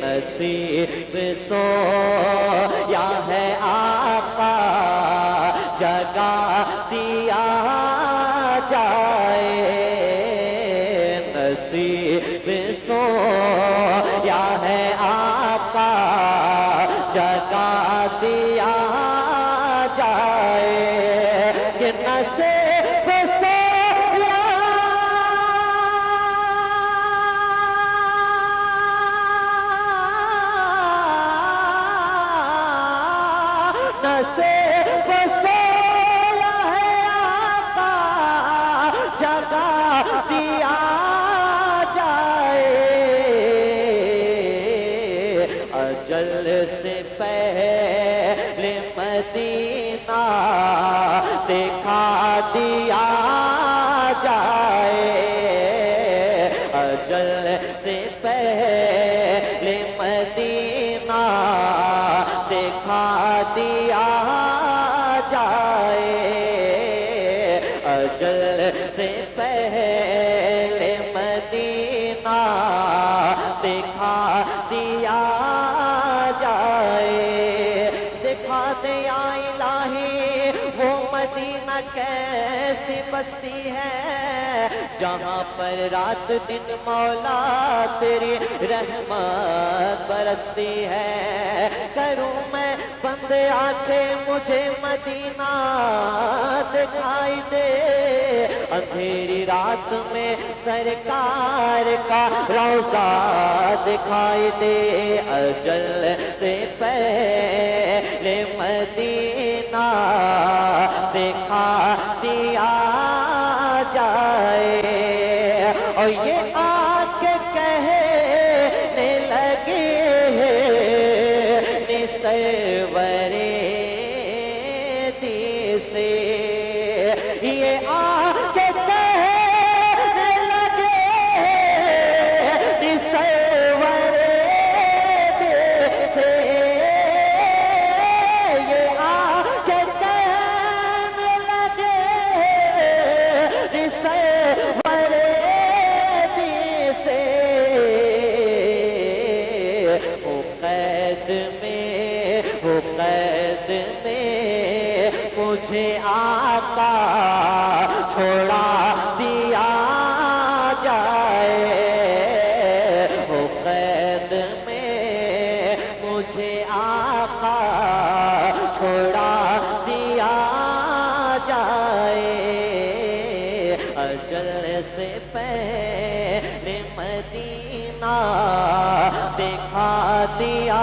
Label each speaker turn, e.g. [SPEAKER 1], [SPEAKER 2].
[SPEAKER 1] نصیب سویا ہے آقا جگا دیا جائے نصیب سویا ہے آقا جگا دیا جائے کہ نصیب سویا نصیب سویا ہے آقا جگا دیا جائے اجل سے پہلے مدینہ دکھا دیا جائے اجل سے پہلے مدینہ دکھا دیا جائے اجل سے پہلے مدینہ دکھا دیا جائے دکھا دیا الہی وہ مدینہ کیسی بستی ہے جہاں پر رات دن مولا تیری رحمت برستی ہے کروں میں بند آنکھیں مجھے مدینہ دکھائی دے اندھیری رات میں سرکار کا روضہ دکھائی دے اجل سے پہلے مدینہ دکھا دیا جائے اور یہ آ کے کہنے لگے سرورے دی سے یہ آ کے کہنے لگے سرورے دی سے یہ آ کے کہنے لگے سرورے دی سے وہ قید میں مجھے آقا چھوڑا دیا جائے وہ قید میں مجھے آقا چھوڑا دیا جائے اجل سے پہلے مدینہ دکھا دیا